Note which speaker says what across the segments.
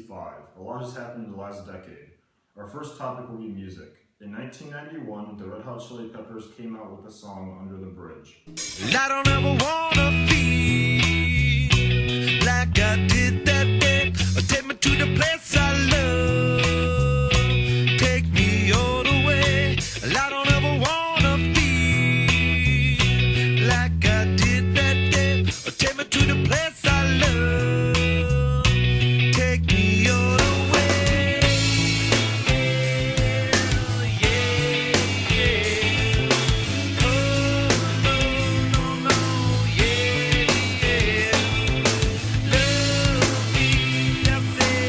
Speaker 1: 65. A lot has happened in the last decade. Our first topic will be music. In 1991, the Red Hot Chili Peppers came out with the song Under the Bridge.
Speaker 2: I don't ever wanna feel like I did that day. Take me to the place I love. Take me all the way. I don't ever wanna feel like I did that day. Take me to the place I love. Take me all the way. Yeah, yeah. Oh, no, no, no, yeah, yeah. Love me, I say,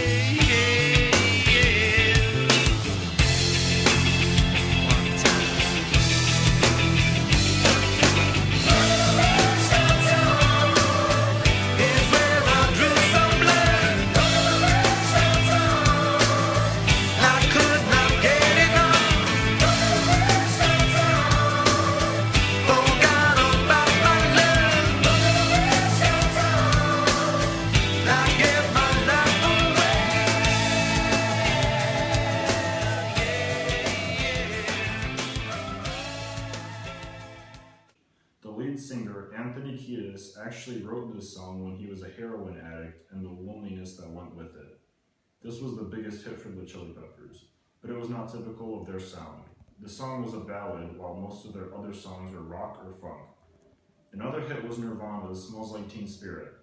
Speaker 2: yeah, yeah. One time. Is where I drew some blood. I could not get enough. Forgot about my love. I gave my life away.
Speaker 1: The lead singer, Anthony Kiedis, actually wrote this song when he was a heroin addict and the loneliness that went with it. This was the biggest hit for the Chili Peppers, but it was not typical of their sound. The song was a ballad, while most of their other songs were rock or funk. Another hit was Nirvana's Smells Like Teen Spirit.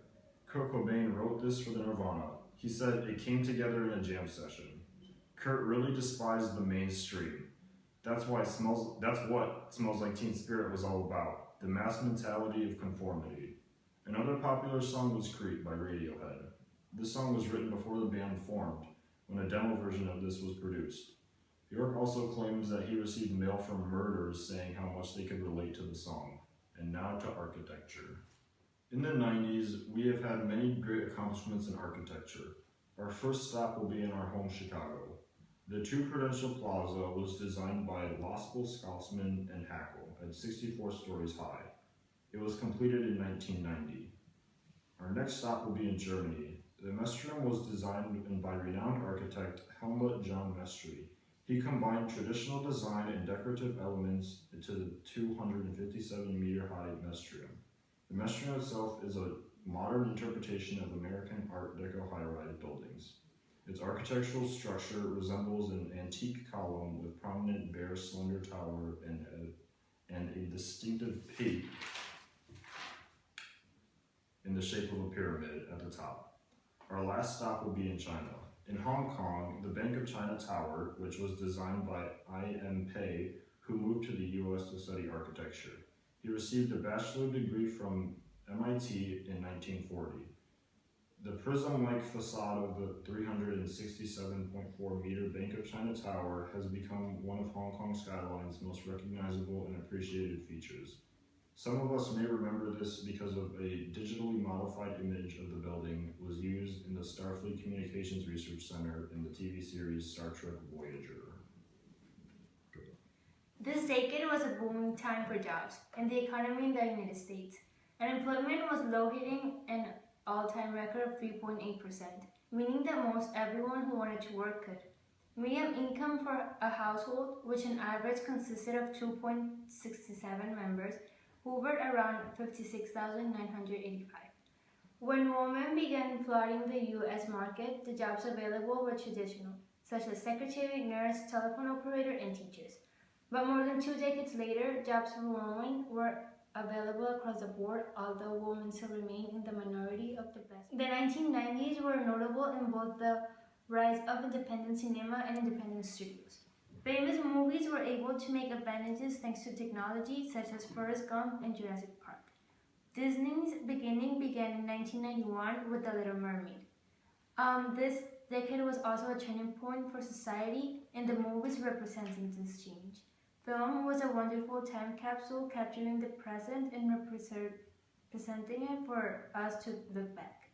Speaker 1: Kurt Cobain wrote this for the Nirvana. He said it came together in a jam session. Kurt really despised the mainstream. That's what Smells Like Teen Spirit was all about, the mass mentality of conformity. Another popular song was Creep by Radiohead. This song was written before the band formed, when a demo version of this was produced. Bjork also claims that he received mail from murderers saying how much they could relate to the song. And now to architecture. In the 90s, we have had many great accomplishments in architecture. Our first stop will be in our home Chicago. The Two Prudential Plaza was designed by Lospel, Scotsman, and Hackle at 64 stories high. It was completed in 1990. Our next stop will be in Germany. The Mestre was designed by renowned architect Helmut John Mestre. He combined traditional design and decorative elements into the 257-meter-high Mestre. The Mestre itself is a modern interpretation of American Art Deco high-rise buildings. Its architectural structure resembles an antique column with prominent bare slender tower and a distinctive peak in the shape of a pyramid at the top. Our last stop will be in China. In Hong Kong, the Bank of China Tower, which was designed by I.M. Pei, who moved to the U.S. to study architecture. He received a bachelor degree from MIT in 1940. The prism-like facade of the 367.4-meter Bank of China Tower has become one of Hong Kong skyline's most recognizable and appreciated features. Some of us may remember this because of a digitally modified image of the building was used in the Starfleet Communications Research Center in the TV series Star Trek Voyager.
Speaker 3: This decade was a booming time for jobs and the economy in the United States. Unemployment was low, hitting an all-time record of 3.8%, meaning that most everyone who wanted to work could. Median income for a household, which on average consisted of 2.67 members, hovered around $56,985. When women began flooding the U.S. market, the jobs available were traditional, such as secretary, nurse, telephone operator, and teachers. But more than 2 decades later, jobs for women were available across the board, although women still remain in the minority of the best. The 1990s were notable in both the rise of independent cinema and independent studios. Famous movies were able to make advantages thanks to technology such as Forrest Gump and Jurassic Park. Disney's beginning began in 1991 with The Little Mermaid. This decade was also a turning point for society, and the movies representing this change. Film was a wonderful time capsule, capturing the present and presenting it for us to look back.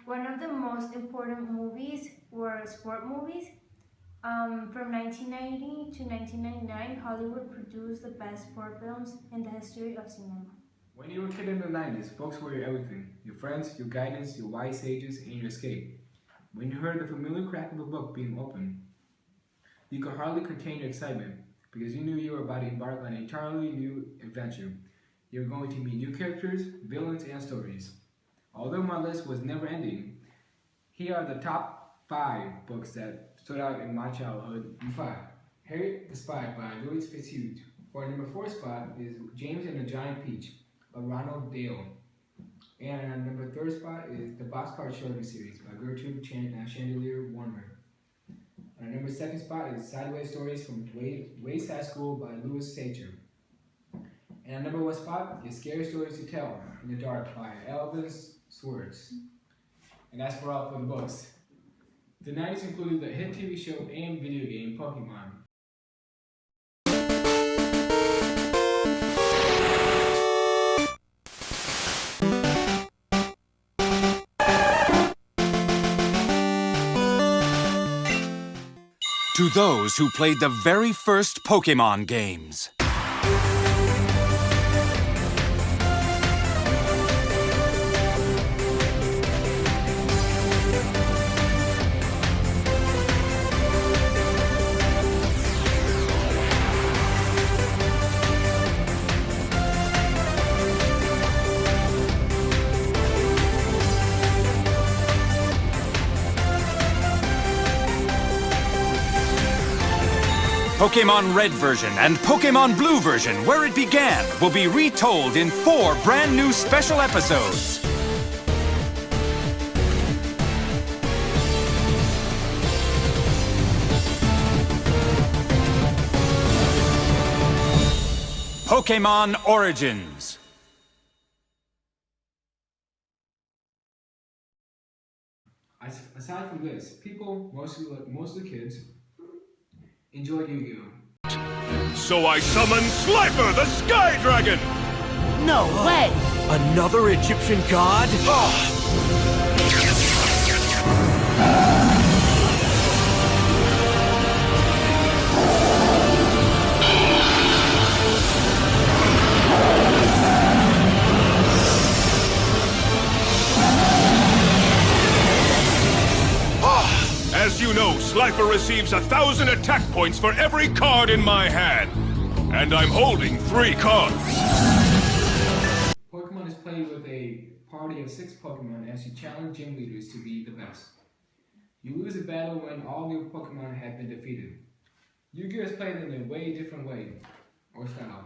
Speaker 3: One of the most important movies were sport movies. From 1990 to 1999, Hollywood produced the best sport films in the history of cinema.
Speaker 4: When you were a kid in the 90s, books were your everything. Your friends, your guidance, your wise ages, and your escape. When you heard the familiar crack of a book being opened, you could hardly contain your excitement because you knew you were about to embark on an entirely new adventure. You were going to meet new characters, villains, and stories. Although my list was never ending, here are the top 5 books that stood out in my childhood. Number 5, Harriet the Spy by Louis Fitzhugh. For number 4 spot is James and the Giant Peach by Ronald Dale. And our number 3rd spot is the Boxcar Children's Series by Gertrude Chandelier Warner. And our number 2nd spot is Sideways Stories from Wayside School by Louis Sacher. And our number 1 spot is Scary Stories to Tell in the Dark by Elvis Swords. And that's for all for the books. The 90s included the hit TV show and video game Pokemon.
Speaker 5: To those who played the very first Pokemon games. Pokemon Red version and Pokemon Blue version, where it began, will be retold in 4 brand new special episodes. Pokemon Origins.
Speaker 4: Aside from this, people, mostly kids, enjoyed Yu-Gi-Oh!
Speaker 2: So I summon Slifer, the Sky Dragon!
Speaker 6: No way!
Speaker 2: Another Egyptian god? As you know, Slifer receives 1,000 attack points for every card in my hand. And I'm holding 3 cards.
Speaker 4: Pokemon is played with a party of 6 Pokemon as you challenge gym leaders to be the best. You lose a battle when all your Pokemon have been defeated. Yu-Gi-Oh! Is played in a way different way, or style.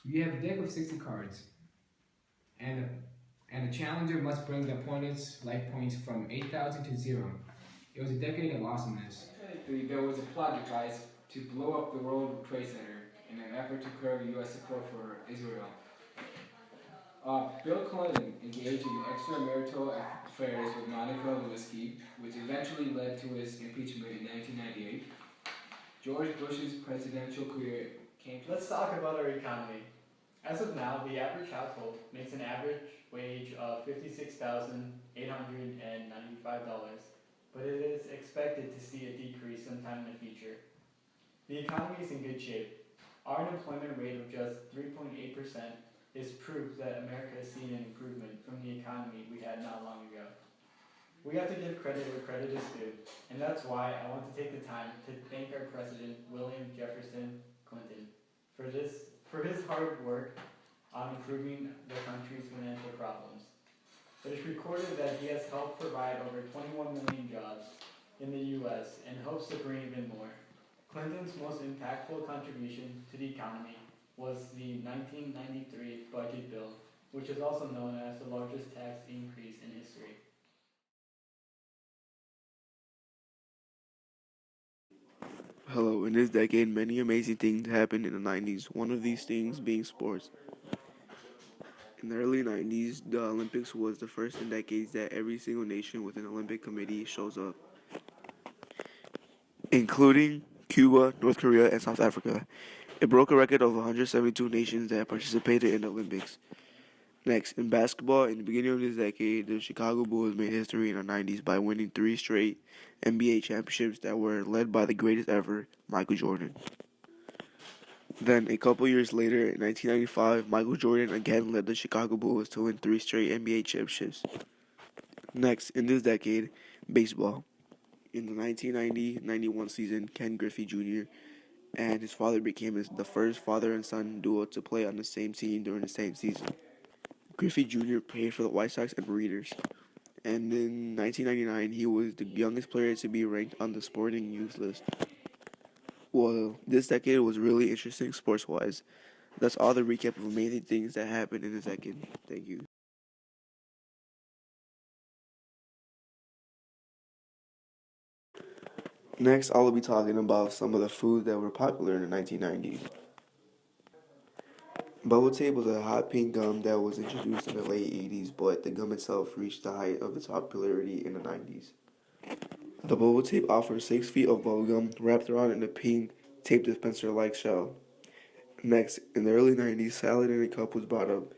Speaker 4: You have a deck of 60 cards, and a challenger must bring the opponent's life points from 8,000 to 0. It was a decade of awesomeness. There was a plot device to blow up the World Trade Center in an effort to curb U.S. support for Israel. Bill Clinton engaged in extramarital affairs with Monica Lewinsky, which eventually led to his impeachment in 1998. George Bush's presidential career came to...
Speaker 7: Let's talk about our economy. As of now, the average household makes an average wage of $56,895, but it is expected to see a decrease sometime in the future. The economy is in good shape. Our unemployment rate of just 3.8% is proof that America has seen an improvement from the economy we had not long ago. We have to give credit where credit is due, and that's why I want to take the time to thank our President, William Jefferson Clinton, for his hard work on improving the country's financial problems. It is recorded that he has helped provide over 21 million jobs in the U.S. and hopes to bring even more. Clinton's most impactful contribution to the economy was the 1993 budget bill, which is also known as the largest tax increase in history.
Speaker 8: Hello, in this decade, many amazing things happened in the 90s, one of these things being sports. In the early 90s, the Olympics was the first in decades that every single nation with an Olympic committee shows up, including Cuba, North Korea, and South Africa. It broke a record of 172 nations that participated in the Olympics. Next, in basketball, in the beginning of this decade, the Chicago Bulls made history in the 90s by winning 3 straight NBA championships that were led by the greatest ever, Michael Jordan. Then, a couple years later, in 1995, Michael Jordan again led the Chicago Bulls to win 3 straight NBA championships. Next, in this decade, Baseball. In the 1990-91 season, Ken Griffey Jr. and his father became the first father and son duo to play on the same team during the same season. Griffey Jr. played for the White Sox and Breeders, and in 1999 he was the youngest player to be ranked on the Sporting News list. Well, this decade was really interesting sports-wise. That's all the recap of amazing things that happened in this decade. Thank you. Next, I'll be talking about some of the foods that were popular in the 1990s. Bubble tape was a hot pink gum that was introduced in the late 80s, but the gum itself reached the height of its popularity in the 90s. The bubble tape offers 6 feet of bubble gum wrapped around in a pink tape dispenser-like shell. Next, in the early 90s, salad in a cup was brought up.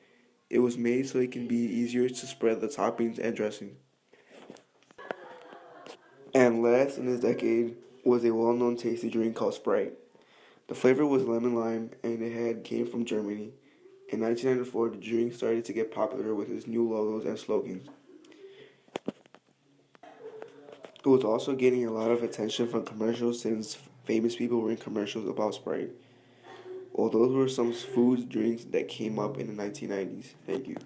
Speaker 8: It was made so it can be easier to spread the toppings and dressing. And last in this decade was a well-known tasty drink called Sprite. The flavor was lemon lime and it came from Germany. In 1994, the drink started to get popular with its new logos and slogans. It was also getting a lot of attention from commercials since famous people were in commercials about Sprite. Well, those were some foods, drinks that came up in the 1990s. Thank you.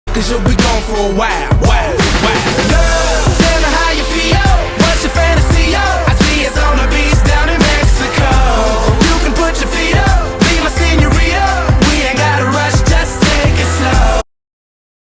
Speaker 2: Cause you'll be gone for a while.